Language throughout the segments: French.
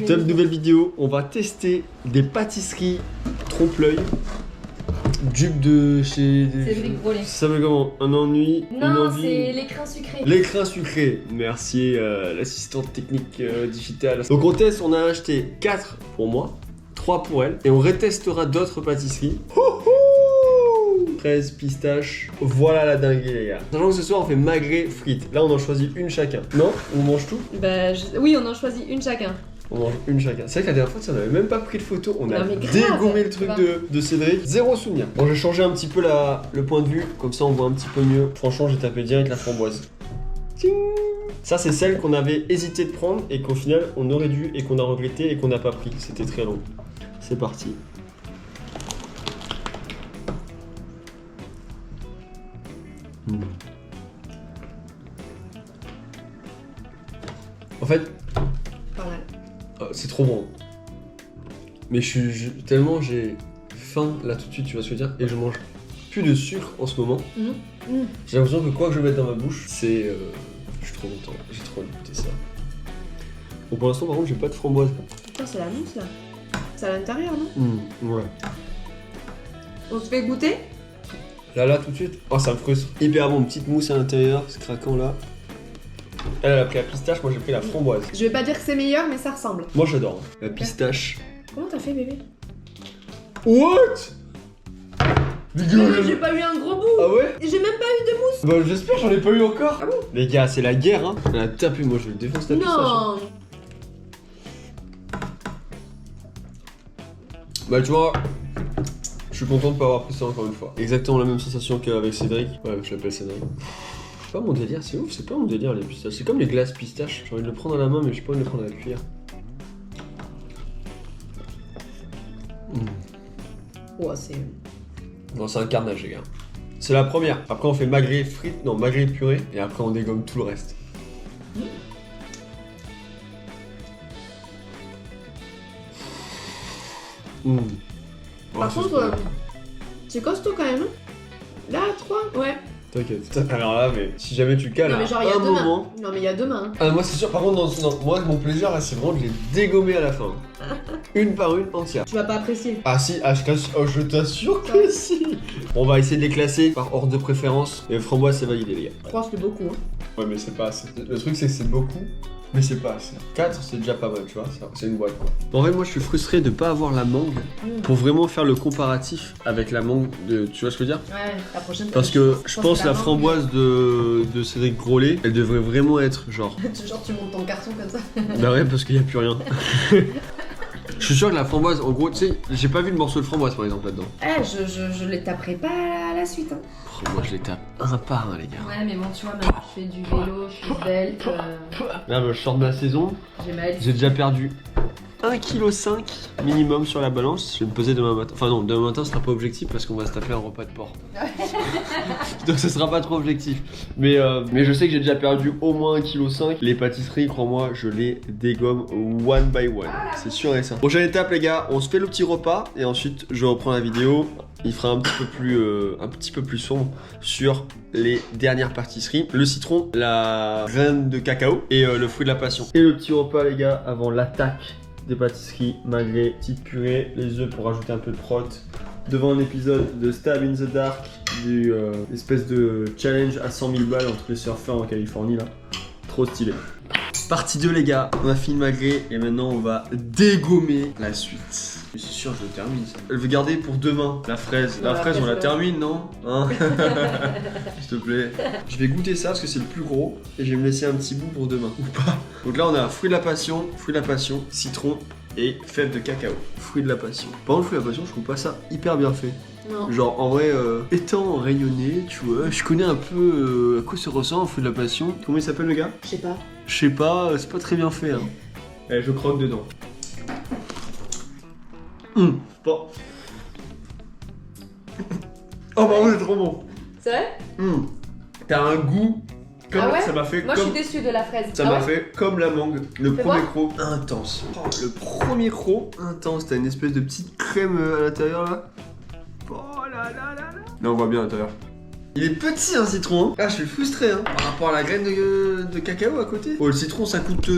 Top nouvelle vidéo, on va tester des pâtisseries trompe-l'œil. Dupe de chez... Cédric Grolet. Ça s'appelle comment? Un ennui? Une Non, envie. c'est l'écrin sucré. L'écrin sucré. Merci l'assistante technique digitale. Donc on teste, on a acheté 4 pour moi, 3 pour elle. Et on retestera d'autres pâtisseries. 13 pistaches. Voilà la dinguerie les gars. Sachant que ce soir on fait magret frites. Là on en choisit une chacun. Non? On mange tout? Bah oui, on en choisit une chacun. On mange une chacun. C'est vrai que la dernière fois, ça, on avait même pas pris de photo. On a Non, mais grave, dégommé le truc de Cédric. Zéro souvenir. Bon, j'ai changé un petit peu le point de vue. Comme ça, on voit un petit peu mieux. Franchement, j'ai tapé direct la framboise. Ting. Ça, c'est celle qu'on avait hésité de prendre et qu'au final, on aurait dû et qu'on a regretté et qu'on n'a pas pris. C'était très long. C'est parti. En fait, Pas mal. c'est trop bon. Mais tellement j'ai faim là tout de suite, tu vois ce que je veux dire, et je mange plus de sucre en ce moment. J'ai l'impression que quoi que je mette dans ma bouche, c'est... je suis trop content, j'ai trop envie de goûter ça. Bon, pour l'instant par contre j'ai pas de framboise. Putain, c'est la mousse là. C'est à l'intérieur, non? Ouais. On se fait goûter? Là tout de suite. Oh ça me frustre. Hyper bon, petite mousse à l'intérieur, c'est craquant là. Elle a pris la pistache, moi j'ai pris la framboise. Je vais pas dire que c'est meilleur, mais ça ressemble. Moi j'adore. La pistache. Comment t'as fait, bébé? What? J'ai pas eu un gros bout. Ah ouais? J'ai même pas eu de mousse. Bah j'espère, j'en ai pas eu encore. Ah bon? Les gars, c'est la guerre hein. Elle a tapé, moi je défonce la pistache. Non. Bah tu vois, je suis content de pas avoir pris ça encore une fois. Exactement la même sensation qu'avec Cédric. Ouais, je l'appelle Cédric. C'est pas mon délire, c'est ouf, c'est pas mon délire les pistaches. C'est comme les glaces pistaches. J'ai envie de le prendre à la main, mais j'ai pas envie de le prendre à la cuillère. Ouais, c'est... Non, c'est un carnage les gars. C'est la première. Après on fait magret frites, non magret purée, et après on dégomme tout le reste. Par contre, c'est costaud quand même. Là, 3? Ouais. T'inquiète. Alors là, mais si jamais tu cales Non, mais à genre, il y a un deux moment... mains. Non, mais il y a 2 mains. Ah, moi c'est sûr, par contre, non, moi mon plaisir là, c'est vraiment de les dégommer à la fin. Une par une entière. Tu vas pas apprécier. Ah si, je t'assure que si. On va essayer de les classer par ordre de préférence. Et framboise c'est validé les gars. 3, c'est beaucoup. Hein. Ouais mais c'est pas assez. Le truc c'est que c'est beaucoup, mais c'est pas assez. 4 c'est déjà pas mal tu vois, c'est une boîte quoi. En vrai moi je suis frustré de pas avoir la mangue pour vraiment faire le comparatif avec la mangue de... Tu vois ce que je veux dire? Ouais, la prochaine. Parce que je pense la framboise de Cédric Grolet, elle devrait vraiment être genre... Genre tu montes ton carton comme ça. Bah ouais parce qu'il y a plus rien. Je suis sûr que la framboise, en gros, tu sais, j'ai pas vu le morceau de framboise par exemple là-dedans. Eh, je les taperai pas à la suite. Hein. Oh, moi je les tape un par un les gars. Ouais, mais bon, tu vois, maintenant je fais du vélo, je suis svelte. Là, je sors de la saison, J'ai mal. j'ai déjà perdu 1,5 kg minimum sur la balance. Je vais me peser demain matin. Enfin non, demain matin ce sera pas objectif parce qu'on va se taper un repas de porc. Donc ce sera pas trop objectif. Mais je sais que j'ai déjà perdu au moins 1,5 kg. Les pâtisseries, crois-moi, je les dégomme one by one. C'est sûr et certain. Prochaine étape les gars, on se fait le petit repas et ensuite je reprends la vidéo. Il fera un petit peu plus sombre sur les dernières pâtisseries. Le citron, la graine de cacao et le fruit de la passion. Et le petit repas les gars avant l'attaque des pâtisseries, magret, petite purée, les œufs pour rajouter un peu de prot. Devant un épisode de Stab in the Dark, du espèce de challenge à 100 000 balles entre les surfeurs en Californie là. Trop stylé. Partie 2 les gars, on a fini le magret et maintenant on va dégommer la suite. C'est sûr je le termine ça. Je vais garder pour demain la fraise. La fraise on la termine non hein? S'il te plaît. Je vais goûter ça parce que c'est le plus gros et je vais me laisser un petit bout pour demain. Ou pas. Donc là on a fruit de la passion, citron et fève de cacao. Fruit de la passion. Par contre fruit de la passion je trouve pas ça hyper bien fait. Non. Genre en vrai étant rayonné tu vois, je connais un peu à quoi ça ressemble un fruit de la passion. Comment il s'appelle le gars? Je sais pas. Je sais pas, c'est pas très bien fait hein. Allez je croque dedans. Bon. Oh bah c'est trop bon. C'est vrai? T'as un goût comme Ah ouais? ça m'a fait Moi comme je suis déçue de la fraise. ça m'a fait comme la mangue. Le Fais premier voir. croc intense. Oh, le premier croc intense, t'as une espèce de petite crème à l'intérieur là. Oh là là là là. Là on voit bien à l'intérieur. Il est petit un citron. Hein. Ah, je suis frustré hein, par rapport à la graine de cacao à côté. Oh, le citron ça coûte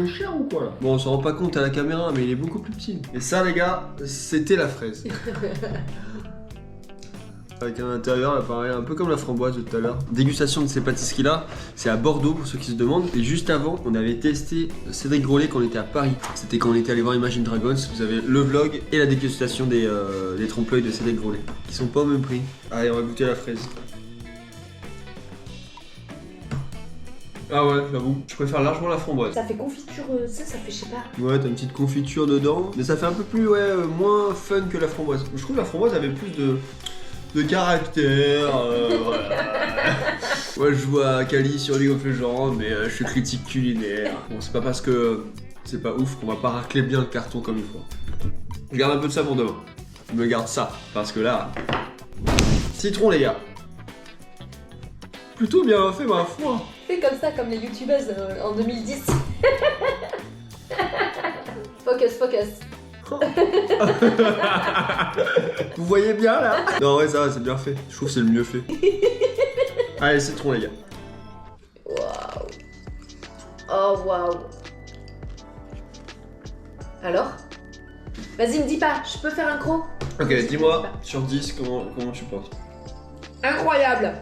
cher ou quoi là? Bon, on s'en rend pas compte à la caméra, mais il est beaucoup plus petit. Et ça, les gars, c'était la fraise. Avec un intérieur, là, pareil, un peu comme la framboise de tout à l'heure. Dégustation de ces pâtisseries-là, c'est à Bordeaux pour ceux qui se demandent. Et juste avant, on avait testé Cédric Grolet quand on était à Paris. C'était quand on était allé voir Imagine Dragons. Vous avez le vlog et la dégustation des trompe-l'œil de Cédric Grolet, qui sont pas au même prix. Allez, on va goûter la fraise. Ah ouais, j'avoue, je préfère largement la framboise. Ça fait confiture, ça fait je sais pas. Ouais, t'as une petite confiture dedans, mais ça fait un peu plus, moins fun que la framboise. Je trouve que la framboise avait plus de caractère. Ouais, je joue à Kali sur League of Legends, mais je suis critique culinaire. Bon, c'est pas parce que c'est pas ouf qu'on va pas racler bien le carton comme il faut. Je garde un peu de ça pour demain. Je me garde ça, parce que là... Citron, les gars. Plutôt bien fait, ma foi. Fais comme ça, comme les youtubeuses en 2010. Focus. Vous voyez bien là? Non, ouais, ça va, c'est bien fait. Je trouve que c'est le mieux fait. Allez, citron, les gars. Waouh. Oh, waouh. Alors? Vas-y, me dis pas, je peux faire un croc? Ok, dis-moi, sur 10, comment tu penses? Incroyable.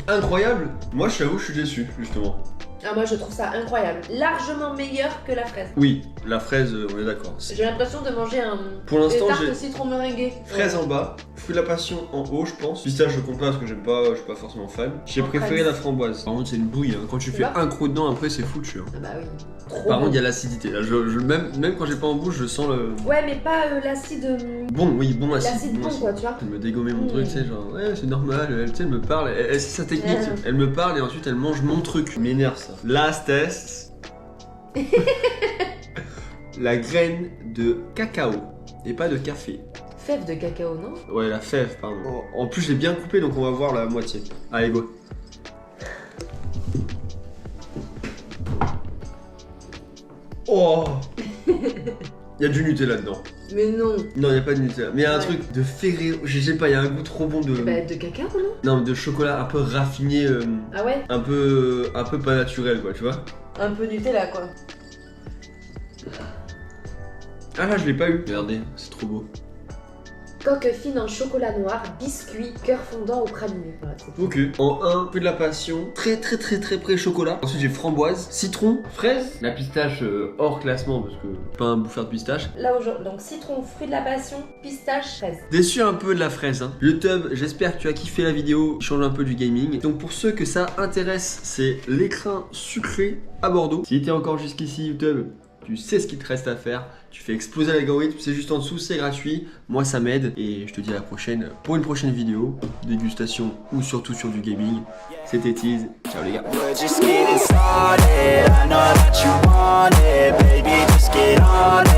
Incroyable? Moi, je t'avoue, je suis déçu, justement. Ah, moi je trouve ça incroyable. Largement meilleur que la fraise. Oui, la fraise, on est d'accord. J'ai l'impression de manger Pour l'instant, des tartes j'ai citron meringué. fraise en bas, fruit de la passion en haut, je pense. Pistache, je compte pas parce que je suis pas forcément fan. J'ai préféré la framboise. Par contre, c'est une bouille. Hein. Quand tu fais un croc dedans, après, c'est foutu. Hein. Ah bah oui. Trop Par bon. contre, il y a l'acidité. Là, même quand j'ai pas en bouche, je sens le. Ouais, mais pas l'acide. Bon, oui, bon acide. L'acide bon, quoi, tu vois. Elle me dégommait mon truc, tu sais, genre, ouais, c'est normal. Elle, tu sais, elle me parle. C'est sa technique. Elle me parle et ensuite, elle mange mon truc. M'énerve ça. Last test. La graine de cacao et pas de café. Fève de cacao, non? Ouais, la fève, pardon. En plus, je l'ai bien coupé, donc on va voir la moitié. Allez, go. Oh. Il y a du Nutella dedans. Mais non. Non, il n'y a pas de Nutella. Mais il y a un truc de Ferrero. Je sais pas, il y a un goût trop bon de. Bah, de cacao, non? Non, de chocolat un peu raffiné. Ah ouais? Un peu pas naturel, quoi, tu vois. Un peu Nutella, quoi. Ah là, je l'ai pas eu. Regardez, c'est trop beau. Coque fine en chocolat noir, biscuit, cœur fondant au praliné. Voilà, Ok. En 1, peu de la passion, très près chocolat. Ensuite j'ai framboise, citron, fraise. La pistache hors classement parce que pas un bouffeur de pistache. là aujourd'hui, donc citron, fruit de la passion, pistache, fraise. Déçu un peu de la fraise. Hein. YouTube, j'espère que tu as kiffé la vidéo. Change un peu du gaming. Donc pour ceux que ça intéresse, c'est l'écrin sucré à Bordeaux. Si t'es encore jusqu'ici YouTube, tu sais ce qu'il te reste à faire. Tu fais exploser l'algorithme, c'est juste en dessous, c'est gratuit. Moi ça m'aide et je te dis à la prochaine pour une prochaine vidéo, dégustation ou surtout sur du gaming. C'était Tease, ciao les gars. We're just getting started. I know that you want it, baby. Just get on it.